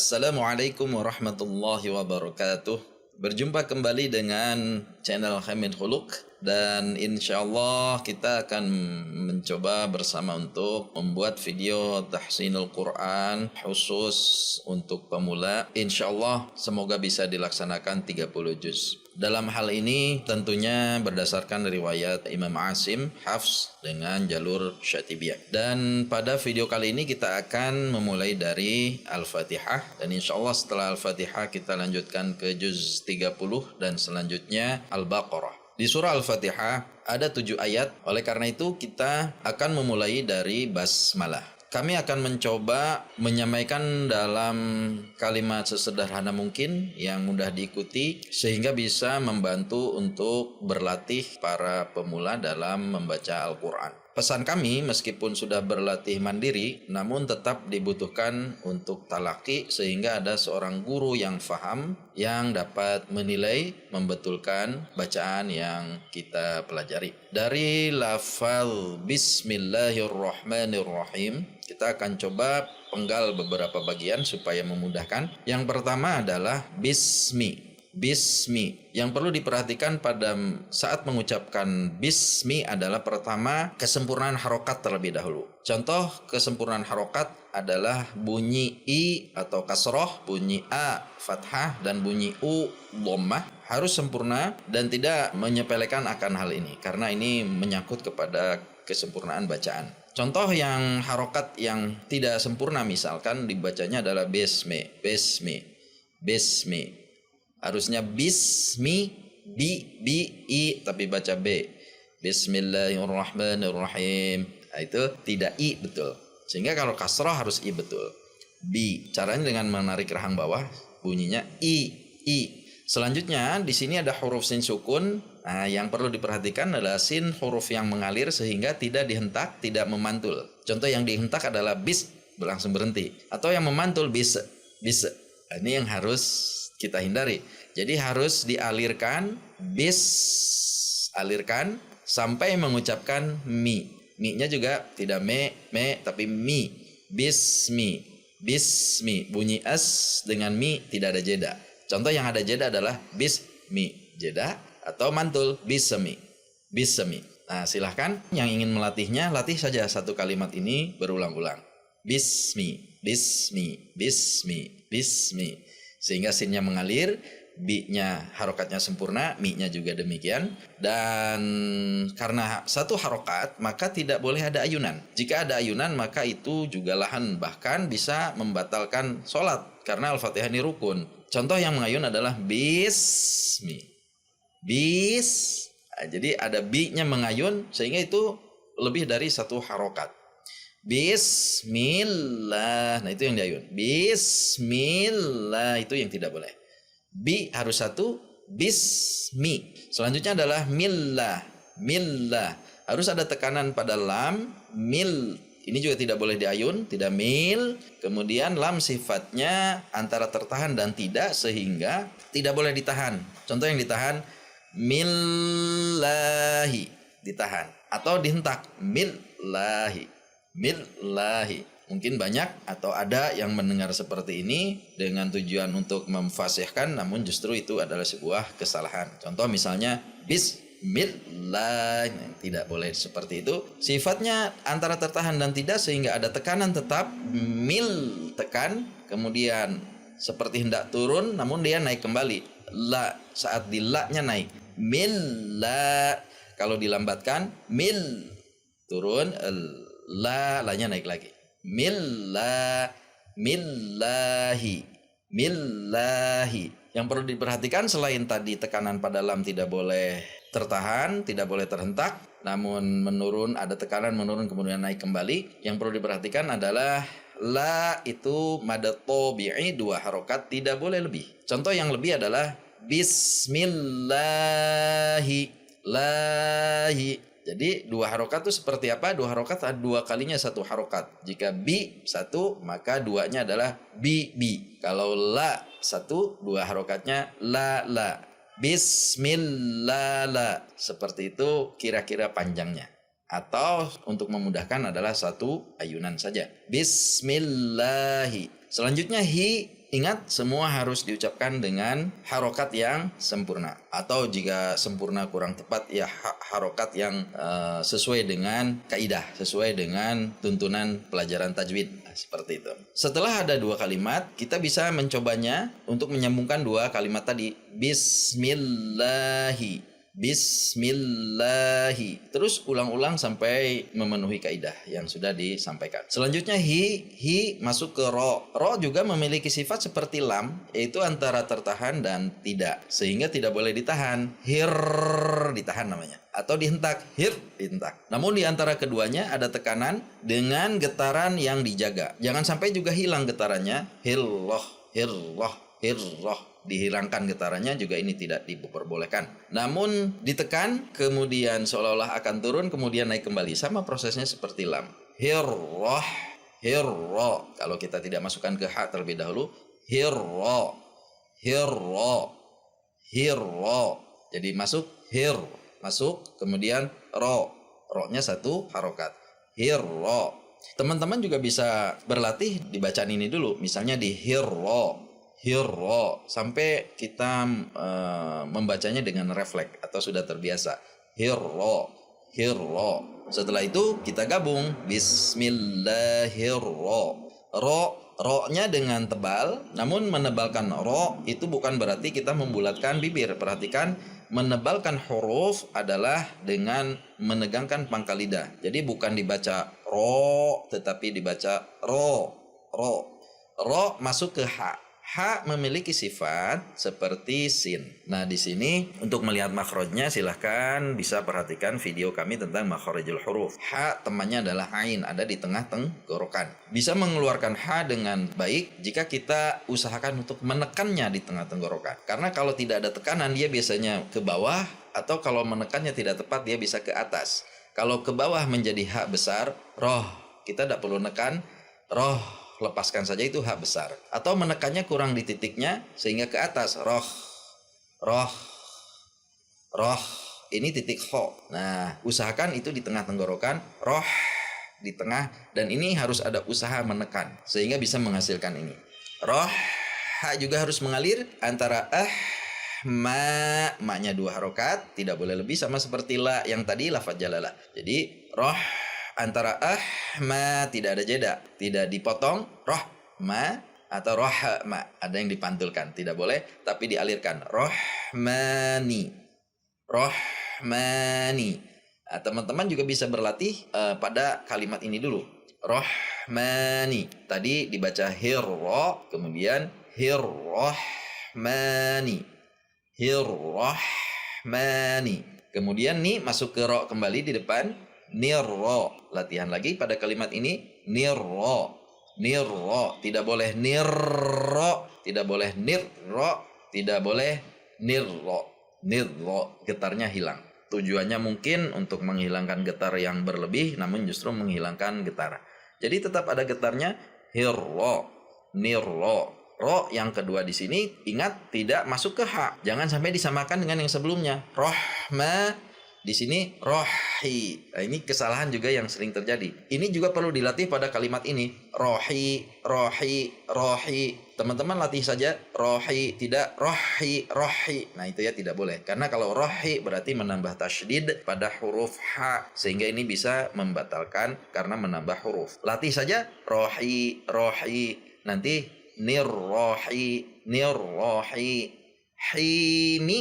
Assalamualaikum warahmatullahi wabarakatuh. Berjumpa kembali dengan channel Hamid Khuluq, dan insyaallah kita akan mencoba bersama untuk membuat video tahsinul Quran khusus untuk pemula. Insyaallah semoga bisa dilaksanakan 30 juz. Dalam hal ini tentunya berdasarkan riwayat Imam Asim Hafs dengan jalur Syatibiyah. Dan pada video kali ini kita akan memulai dari Al-Fatihah, dan insyaallah setelah Al-Fatihah kita lanjutkan ke juz 30 dan selanjutnya Al-Baqarah. Di surah Al-Fatihah ada 7 ayat, oleh karena itu kita akan memulai dari basmalah. Kami akan mencoba menyampaikan dalam kalimat sesederhana mungkin yang mudah diikuti sehingga bisa membantu untuk berlatih para pemula dalam membaca Al-Quran. Pesan kami meskipun sudah berlatih mandiri namun tetap dibutuhkan untuk talaki sehingga ada seorang guru yang faham yang dapat menilai, membetulkan bacaan yang kita pelajari. Dari lafal Bismillahirrahmanirrahim kita akan coba penggal beberapa bagian supaya memudahkan. Yang pertama adalah bismi. Bismi. Yang perlu diperhatikan pada saat mengucapkan bismi adalah pertama kesempurnaan harokat terlebih dahulu. Contoh kesempurnaan harokat adalah bunyi i atau kasroh, bunyi a fathah, dan bunyi u dhammah harus sempurna dan tidak menyepelekan akan hal ini karena ini menyangkut kepada kesempurnaan bacaan. Contoh yang harokat yang tidak sempurna misalkan dibacanya adalah bismi, bismi, bismi. Harusnya bismi, bi, i, tapi baca b. Bismillahirrahmanirrahim. Nah, itu tidak i betul. Sehingga kalau kasrah harus i betul. Bi. Caranya dengan menarik rahang bawah, bunyinya i. Selanjutnya di sini ada huruf sin sukun. Nah, yang perlu diperhatikan adalah sin huruf yang mengalir sehingga tidak dihentak, tidak memantul. Contoh yang dihentak adalah bis, berlangsung berhenti. Atau yang memantul bis. Nah, ini yang harus kita hindari. Jadi harus dialirkan, alirkan sampai mengucapkan mi. Mi-nya juga tidak me, tapi mi. Bismi, bismi. Bunyi as dengan mi tidak ada jeda. Contoh yang ada jeda adalah bismi, jeda, atau mantul bismi, bismi. Nah, silahkan yang ingin melatihnya, latih saja satu kalimat ini berulang-ulang. Bismi, bismi, bismi, bismi. Sehingga sinnya mengalir, bi-nya harokatnya sempurna, mi-nya juga demikian. Dan karena satu harokat, maka tidak boleh ada ayunan. Jika ada ayunan, maka itu juga lahan, bahkan bisa membatalkan sholat. Karena Al-Fatihah ini rukun. Contoh yang mengayun adalah bismi, bis. Nah, jadi ada bi-nya mengayun, sehingga itu lebih dari satu harokat. Bismillah. Nah, itu yang diayun. Bismillah, itu yang tidak boleh. Bi harus satu, bismi. Selanjutnya adalah millah. Millah. Harus ada tekanan pada lam, mil. Ini juga tidak boleh diayun, tidak mil. Kemudian lam sifatnya antara tertahan dan tidak sehingga tidak boleh ditahan. Contoh yang ditahan millahi, ditahan atau dihentak millahi. Millahi. Mungkin banyak atau ada yang mendengar seperti ini dengan tujuan untuk memfasihkan, namun justru itu adalah sebuah kesalahan. Contoh misalnya bismillah, tidak boleh seperti itu. Sifatnya antara tertahan dan tidak sehingga ada tekanan tetap, mil tekan, kemudian seperti hendak turun namun dia naik kembali. La, saat di la-nya naik. Milla. Kalau dilambatkan mil, turun, la-nya naik lagi. Millahi. Yang perlu diperhatikan selain tadi tekanan pada lam tidak boleh tertahan, tidak boleh terhentak, namun menurun, ada tekanan menurun kemudian naik kembali. Yang perlu diperhatikan adalah la itu mad tabi'i 2 harokat, tidak boleh lebih. Contoh yang lebih adalah bismillahi, lahi. Jadi 2 harokat itu seperti apa? 2 harokat ada 2 kalinya 1 harokat. Jika bi 1 maka 2-nya adalah bi. Kalau la 1, 2 harokatnya la. Bismillah la. Seperti itu kira-kira panjangnya. Atau untuk memudahkan adalah 1 ayunan saja. Bismillahi. Selanjutnya hi ingat semua harus diucapkan dengan harokat yang sempurna. Atau jika sempurna kurang tepat, ya harokat yang sesuai dengan kaidah, sesuai dengan tuntunan pelajaran tajwid. Nah, seperti itu. Setelah ada 2 kalimat, kita bisa mencobanya untuk menyambungkan 2 kalimat tadi. Bismillahi. Bismillahi. Terus ulang-ulang sampai memenuhi kaidah yang sudah disampaikan. Selanjutnya hi masuk ke ro. Ro juga memiliki sifat seperti lam, yaitu antara tertahan dan tidak, sehingga tidak boleh ditahan. Hir ditahan namanya, atau dihentak. Hir dihentak. Namun di antara keduanya ada tekanan dengan getaran yang dijaga. Jangan sampai juga hilang getarannya. Hirroh, hirroh, hirroh. Dihilangkan getarannya juga ini tidak diperbolehkan. Namun ditekan kemudian seolah-olah akan turun kemudian naik kembali. Sama prosesnya seperti lam. Hirroh, hirro. Kalau kita tidak masukkan ke ha terlebih dahulu. Hirro, hirro, hirro. Jadi masuk hir, masuk kemudian ro. Ro-nya 1 harokat. Hirro. Teman-teman juga bisa berlatih di bacaan ini dulu. Misalnya di hirro. Hirro, sampai kita membacanya dengan refleks atau sudah terbiasa. Hirro, hirro. Setelah itu kita gabung. Bismillahirro. Ro-nya dengan tebal, namun menebalkan ro itu bukan berarti kita membulatkan bibir. Perhatikan, menebalkan huruf adalah dengan menegangkan pangkal lidah. Jadi bukan dibaca ro, tetapi dibaca ro. Ro masuk ke ha. Ha memiliki sifat seperti sin. Nah, di sini untuk melihat makhrajnya silahkan bisa perhatikan video kami tentang makhrajul huruf. Ha temannya adalah ain, ada di tengah tenggorokan. Bisa mengeluarkan ha dengan baik jika kita usahakan untuk menekannya di tengah tenggorokan. Karena kalau tidak ada tekanan dia biasanya ke bawah, atau kalau menekannya tidak tepat dia bisa ke atas. Kalau ke bawah menjadi ha besar, roh. Kita tidak perlu nekan, roh. Lepaskan saja itu ha besar. Atau menekannya kurang di titiknya sehingga ke atas. Roh, roh, roh. Ini titik ho. Nah, usahakan itu di tengah tenggorokan. Roh di tengah. Dan ini harus ada usaha menekan sehingga bisa menghasilkan ini. Roh. Ha juga harus mengalir antara ma-nya 2 harokat. Tidak boleh lebih, sama seperti la yang tadi lafaz jalalah. Jadi roh antara ma tidak ada jeda, tidak dipotong. Rohma atau rohma, ada yang dipantulkan, tidak boleh, tapi dialirkan. Rohmani, rohmani. Nah, teman-teman juga bisa berlatih pada kalimat ini dulu. Rohmani. Tadi dibaca hirro, kemudian hirrohmani, hirrohmani. Kemudian ni masuk ke ro kembali di depan. Nirro. Latihan lagi pada kalimat ini. Nirro. Nirro. Tidak boleh nirro. Tidak boleh nirro. Tidak boleh nirro. Nirro. Getarnya hilang. Tujuannya mungkin untuk menghilangkan getar yang berlebih, namun justru menghilangkan getar. Jadi tetap ada getarnya. Hirro. Nirro. Ro yang kedua di sini, ingat tidak masuk ke ha. Jangan sampai disamakan dengan yang sebelumnya. Rohma. Di sini rohi. Nah, ini kesalahan juga yang sering terjadi. Ini juga perlu dilatih pada kalimat ini. Rohi, rohi, rohi. Teman-teman latih saja rohi, tidak rohi, rohi. Nah, itu ya tidak boleh. Karena kalau rohi berarti menambah tasydid pada huruf ha, sehingga ini bisa membatalkan karena menambah huruf. Latih saja rohi, rohi. Nanti nirrohi, nirrohi. Himi,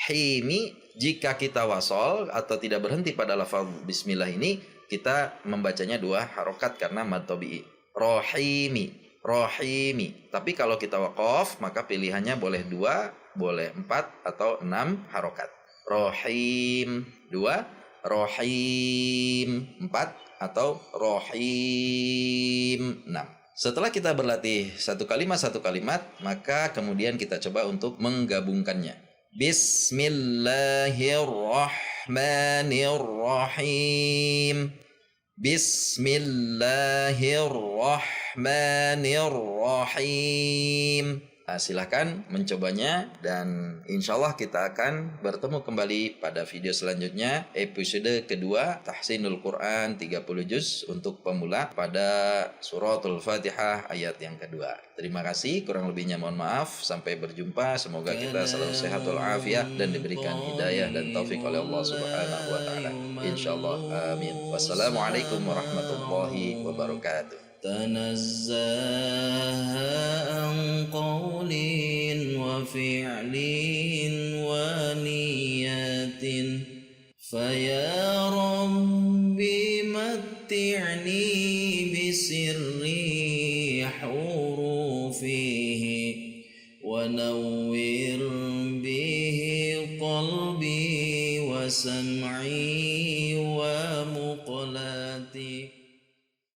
himi. Jika kita wasol atau tidak berhenti pada lafaz bismillah ini, kita membacanya 2 harokat karena mad tabi'i. Rohimi, rohimi. Tapi kalau kita waqaf, maka pilihannya boleh 2, boleh 4 atau 6 harokat. Rohim 2, rohim 4 atau rohim 6. Setelah kita berlatih satu kalimat, maka kemudian kita coba untuk menggabungkannya. Bismillahirrahmanirrahim. Bismillahirrahmanirrahim. Silahkan mencobanya, dan insya Allah kita akan bertemu kembali pada video selanjutnya, episode kedua Tahsinul Quran 30 juz untuk pemula pada suratul Fatihah ayat yang kedua. Terima kasih, kurang lebihnya mohon maaf. Sampai berjumpa, semoga kita selalu sehat walafiat dan diberikan hidayah dan taufik oleh Allah Subhanahu wa taala. Insyaallah, amin. Wassalamualaikum warahmatullahi wabarakatuh. تنزه عن قول وفعل ونيات فيا رب متعني بسر حروفه ونور به قلبي وسمعي